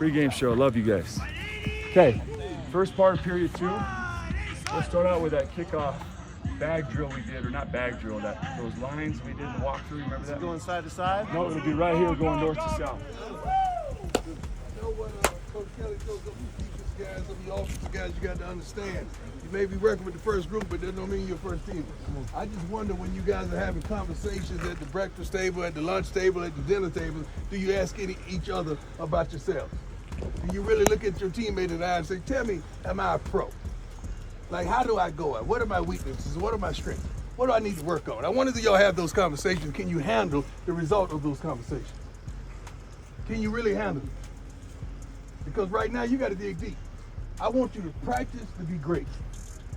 Pregame show. Love you guys. Okay, first part of period 2. Let's start out with that kickoff bag drill we did, or not bag drill, those lines we did in the walkthrough. Remember that? Going side to side? No, it'll be right here going north to south. Coach Kelly told some defense guys, some of the offensive guys, you got to understand. You may be working with the first group, but that don't mean you're first team. I just wonder when you guys are having conversations at the breakfast table, at the lunch table, at the dinner table, do you ask each other about yourselves? Do you really look at your teammate in the eye and say, tell me, am I a pro? Like, how do I go at? What are my weaknesses? What are my strengths? What do I need to work on? I wonder if y'all have those conversations. Can you handle the result of those conversations? Can you really handle it? Because right now, you got to dig deep. I want you to practice to be great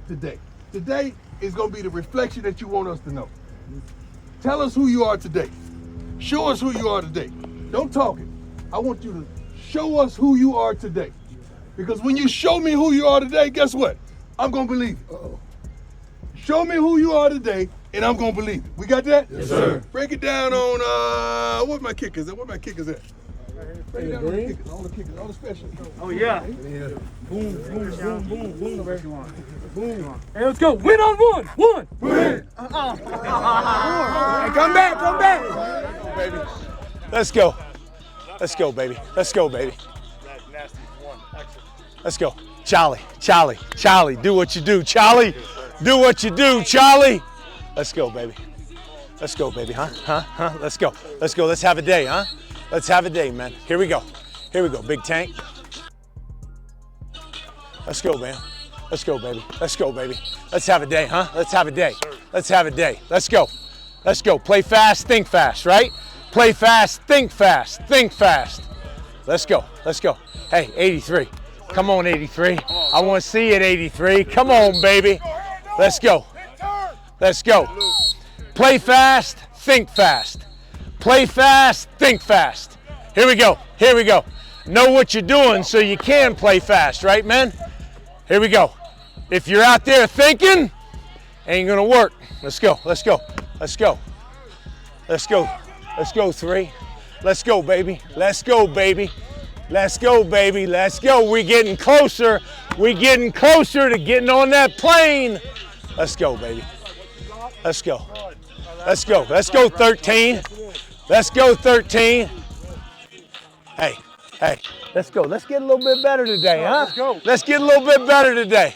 today. Today is going to be the reflection that you want us to know. Tell us who you are today. Show us who you are today. Don't talk it. I want you to show us who you are today. Because when you show me who you are today, guess what? I'm going to believe it. Show me who you are today, and I'm going to believe it. We got that? Yes, sir. Break it down on, what my kickers at? What my kickers at? Break it down on the kickers, all the specials. Oh, yeah. Boom, boom, boom, boom, boom. Boom. Hey, let's go. Win on one. One. Win. Hey, come back. Baby. Let's go. Let's go, baby. Let's go, baby. Let's go. Charlie, Charlie, Charlie, do what you do. Charlie, do what you do, Charlie. Let's go, baby. Let's go, baby, huh? Let's go. Let's go. Let's have a day, huh? Let's have a day, man. Here we go. Here we go, big tank. Let's go, man. Let's go, baby. Let's go, baby. Let's have a day, huh? Let's have a day. Let's have a day. Let's go. Let's go. Play fast, think fast, right? Play fast, think fast, think fast. Let's go. Let's go. Hey, 83. Come on, 83. I want to see it, 83. Come on, baby. Let's go. Let's go. Play fast, think fast. Play fast, think fast. Here we go. Here we go. Know what you're doing so you can play fast, right, man? Here we go. If you're out there thinking, ain't gonna work. Let's go. Let's go. Let's go. Let's go. Let's go, 3. Let's go, baby. Let's go, baby. Let's go, baby. Let's go. We're getting closer. We're getting closer to getting on that plane. Let's go, baby. Let's go. Let's go. Let's go, 13. Let's go, 13. Hey, hey. Let's go. Let's get a little bit better today, huh? Let's go. Let's get a little bit better today.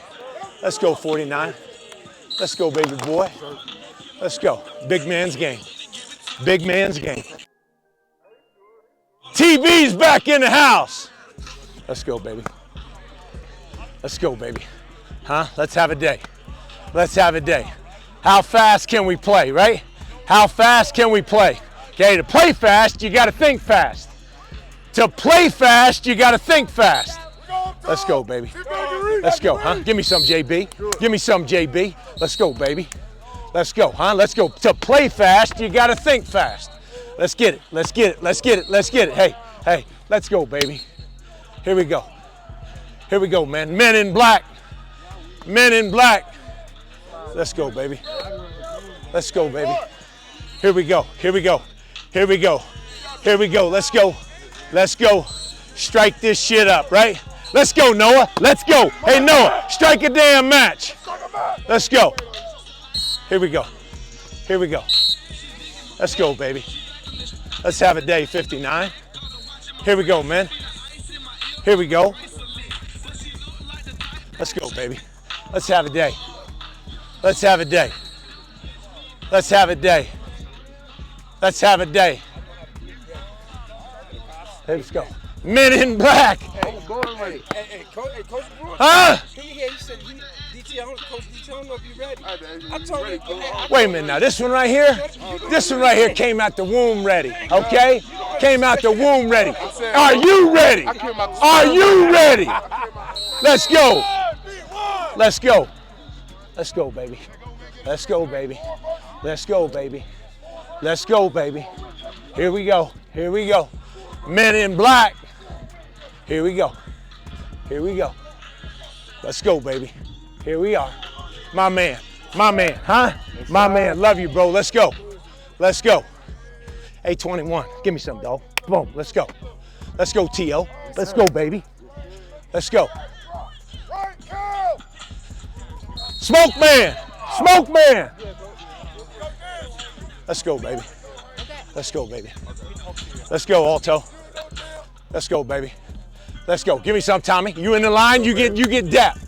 Let's go, 49. Let's go, baby boy. Let's go. Big man's game. Big man's game. TV's back in the house. Let's go, baby. Let's go, baby. Huh? Let's have a day. Let's have a day. How fast can we play, right? How fast can we play? Okay, to play fast, you got to think fast. To play fast, you got to think fast. Let's go, baby. Let's go, huh? Give me some, JB. Give me some, JB. Let's go, baby. Let's go, huh? Let's go. To play fast, you got to think fast. Let's get it. Let's get it. Let's get it. Let's get it. Hey, hey, let's go, baby. Here we go. Here we go, man. Men in black. Men in black. Let's go, baby. Let's go, baby. Here we go. Here we go. Here we go. Here we go. Let's go. Let's go. Strike this shit up, right? Let's go, Noah. Let's go. Hey, Noah, strike a damn match. Let's go. Here we go. Here we go. Let's go, baby. Let's have a day, 59. Here we go, man. Here we go. Let's go, baby. Let's have a day. Let's have a day. Let's have a day. Let's have a day. Let's go. Men in black. Hey, Coach Brewer. Huh? He said, DT, I don't know, Coach DT, I don't know if you're ready. I told him. Wait a minute now. This one right here? This one right here came out the womb ready, okay? Came out the womb ready. Are you ready? Are you ready? Let's go. Let's go. Let's go, baby. Let's go, baby. Let's go, baby. Let's go, baby. Here we go. Here we go. Men in black. Here we go. Here we go. Let's go, baby. Here we are. My man. My man, huh? My man. Love you, bro. Let's go. Let's go. 821. Give me some, dog. Boom. Let's go. Let's go, T.O. Let's go, baby. Let's go. Smoke man. Smoke man. Let's go, baby. Let's go, baby. Let's go, Alto. Let's go, baby. Let's go. Give me some, Tommy. You in the line, you get dap.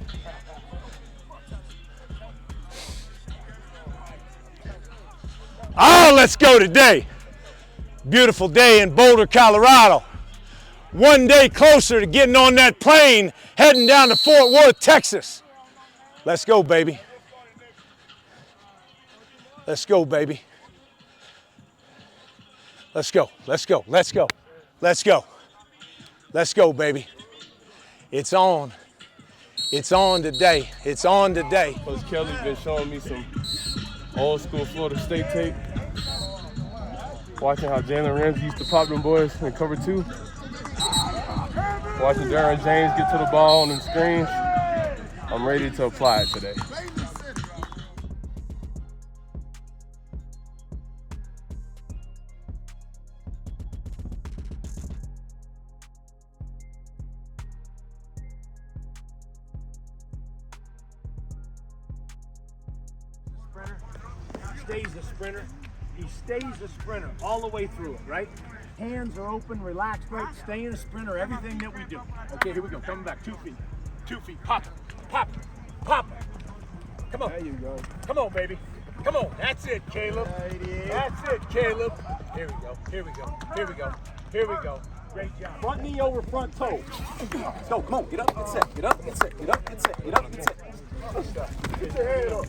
Oh, let's go today. Beautiful day in Boulder, Colorado. One day closer to getting on that plane, heading down to Fort Worth, Texas. Let's go, baby. Let's go, baby. Let's go, let's go, let's go, let's go. Let's go, baby. It's on. It's on today. It's on today. Coach Kelly's been showing me some old school Florida State tape. Watching how Jalen Ramsey used to pop them boys in cover 2. Watching Darren James get to the ball on them screens. I'm ready to apply it today. Stays a sprinter. He stays a sprinter all the way through it, right? Hands are open, relaxed, right? Staying a sprinter, everything that we do. Okay, here we go. Coming back, 2 feet. 2 feet. Pop it. Pop it. Pop it. Come on. There you go. Come on, baby. Come on. That's it, Caleb. That's it, Caleb. Here we go. Here we go. Here we go. Here we go. Great job. Front knee over front toe. Let's go. Come on. Get up. Get set. Get up. Get set. Get up. Get set. Get up. Get set. Get your head up.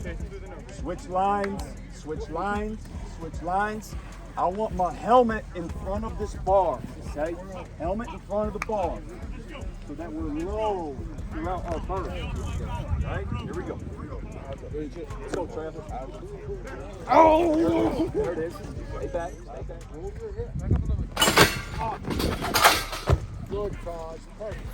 Switch lines. Switch lines. Switch lines. I want my helmet in front of this bar, okay? Helmet in front of the bar, so that we're low throughout our burst. Right? Here we go. Let's go, Travis. Oh! There it is. Stay back. Stay back. Good cause. Perfect.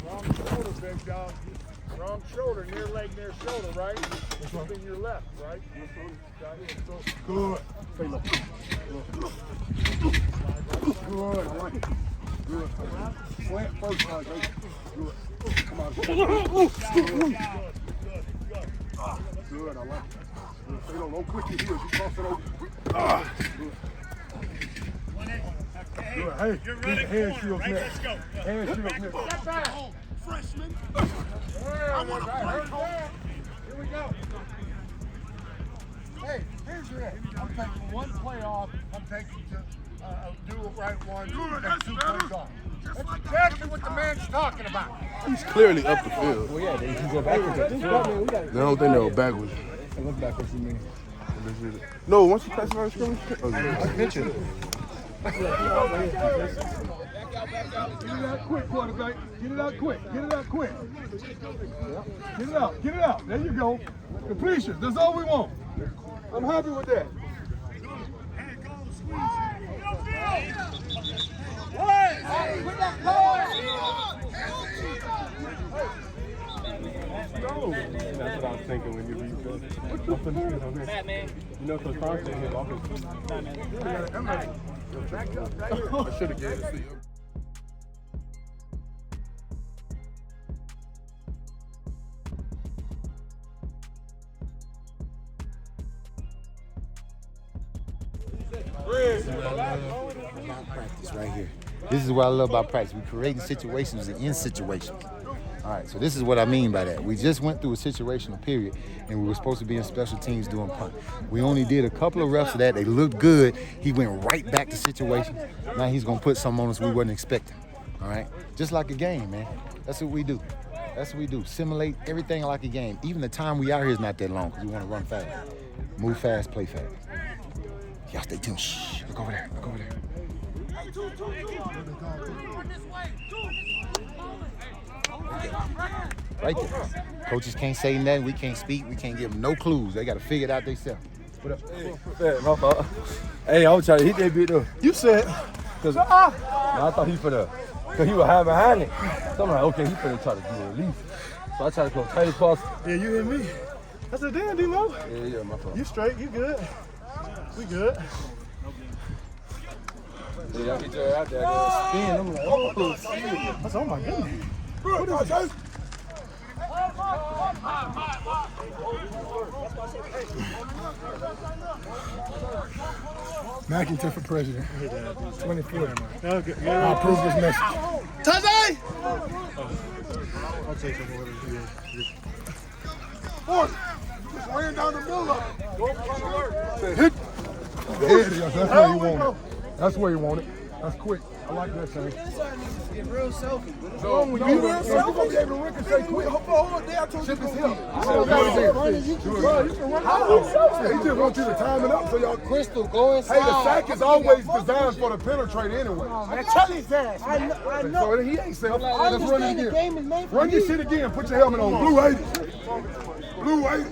Wrong shoulder, big dog. Wrong shoulder, near leg, near shoulder, right? Something your left, right? Good. Good. Good. Good. Slant first, guys. Good. Come on. Good. Good. I like it. Stay low. Don't quick your heels. You cross it over. Good. Good. Hey, you're running hand shields next. Let's go. Hand shields next. Step back. Freshman. I want to play. Here we go. Hey, here's your head. I'm taking one play off. I'm taking do it right one. Take 2 plays off. That's exactly what the man's talking about. He's clearly up the field. Well, yeah, they can go backwards. They don't think they go backwards. They look backwards, you mean? No, once you pass around the scrimmage, I pitch it. Get it out quick, quarterback. Get it out quick. Get it out quick. Get it out. Get it out. There you go. Completion. That's all we want. I'm happy with that. That's what I was thinking when you read that. You know, Coach Carr said his offense. I should have gave it to you. Practice right here. This is what I love about practice. We're creating situations in situations. All right, so this is what I mean by that. We just went through a situational period, and we were supposed to be in special teams doing punt. We only did a couple of reps of that. They looked good. He went right back to situation. Now he's going to put something on us we wasn't expecting. All right? Just like a game, man. That's what we do. That's what we do. Simulate everything like a game. Even the time we out here is not that long because we want to run fast. Move fast, play fast. Y'all stay tuned. Shh. Look over there. Look over there. Right there. Coaches can't say nothing. We can't speak. We can't give them no clues. They got to figure it out themselves. What up? Hey, my fault. Hey, I was trying to hit that bit though. You said. Cause I thought he finna, cause he was hiding behind it. So I'm like, okay, he finna try to do a release. So I tried to go tight across. Yeah, you hit me. I said, damn, D-Mo. Yeah, my fault. You straight. You good. We good. Yeah, y'all get your out there, spin. I'm like, oh, shit. That's, oh my goodness. What is it? Mackington for president. 24. Okay. I approve this message. Tazay! I'll take some more of it. Force! Just ran down the middle of it. Say, hit. There it is. That's where you want it. That's where you want it. That's quick. I like that thing. Get real selfie. What's wrong with you? You're going to be able to ricochet quick. Hold on, I told you Chip his to hip. He just wants you to time it up so y'all. Crystal, go inside. Hey, the sack is always designed for the penetrate anyway. Man, tell his ass. I know. So he ain't self. I Let's run it understand the again. game is made for Run your me. shit again. Put your helmet on. Blue 80. Blue 80.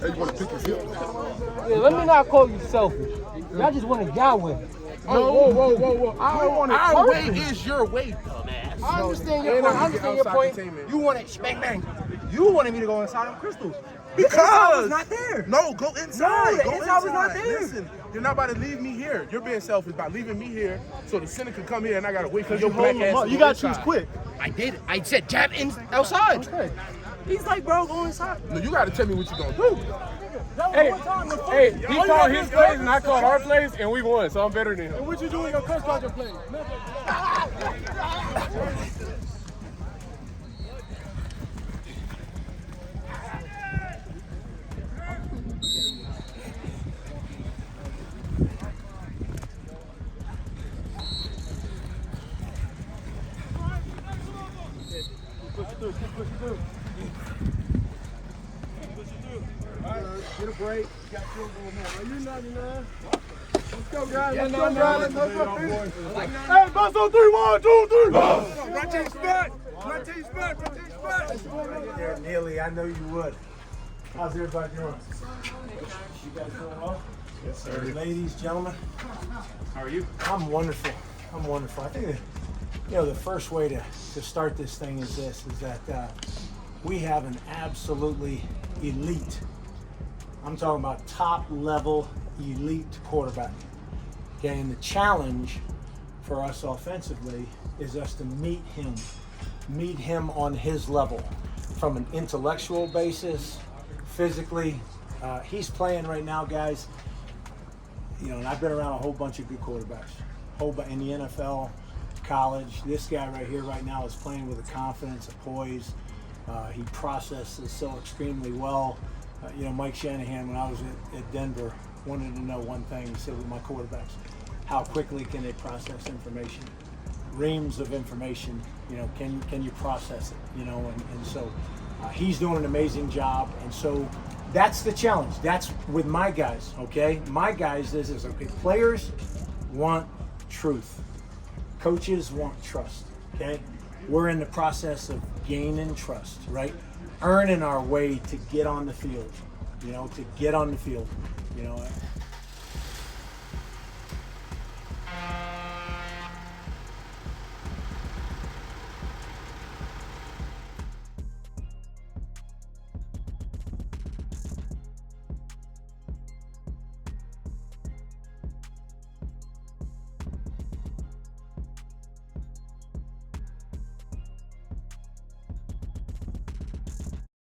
Hey, you want to pick his hip? Yeah, let me not call you selfish. Y'all just want to guy with it. No, whoa. I don't want it. Our way is your way, dumbass. I understand your point. I understand your point. You want it, bang, bang. You wanted me to go inside on Crystal. Because I was not there. No, go inside. No, go inside was not there. Listen, you're not about to leave me here. You're being selfish by leaving me here so the center can come here and I gotta wait for your black ass. You got to choose quick. I did. I said jab in outside. Okay. He's like, bro, go inside. No, you gotta tell me what you're gonna do. Hey, he called his plays and I called our plays and we won, so I'm better than him. And what you doing your coach called your plays? Get a break. You got field goal now. You're 99. Let's go, guys. Let's go, guys. Let's go. Hey, bust on 3, 1, 2, 3. Rotate spot. Rotate spot. Nearly, I know you would. How's everybody doing? You guys doing well? Yes, sir. Ladies, gentlemen. How are you? I'm wonderful. I think that, the first way to start this thing is that we have an absolutely elite, I'm talking about top level elite quarterback. Okay, and the challenge for us offensively is us to meet him on his level from an intellectual basis, physically. He's playing right now, guys. And I've been around a whole bunch of good quarterbacks, in the NFL, college. This guy right here right now is playing with a confidence, a poise. He processes so extremely well. Mike Shanahan, when I was at Denver, wanted to know one thing. He said with my quarterbacks, how quickly can they process information? Reams of information, can you process it? And so he's doing an amazing job. And so that's the challenge. That's with my guys, okay? My guys, this is, okay, players want truth. Coaches want trust, okay? We're in the process of gaining trust, right? Earning our way to get on the field, to get on the field.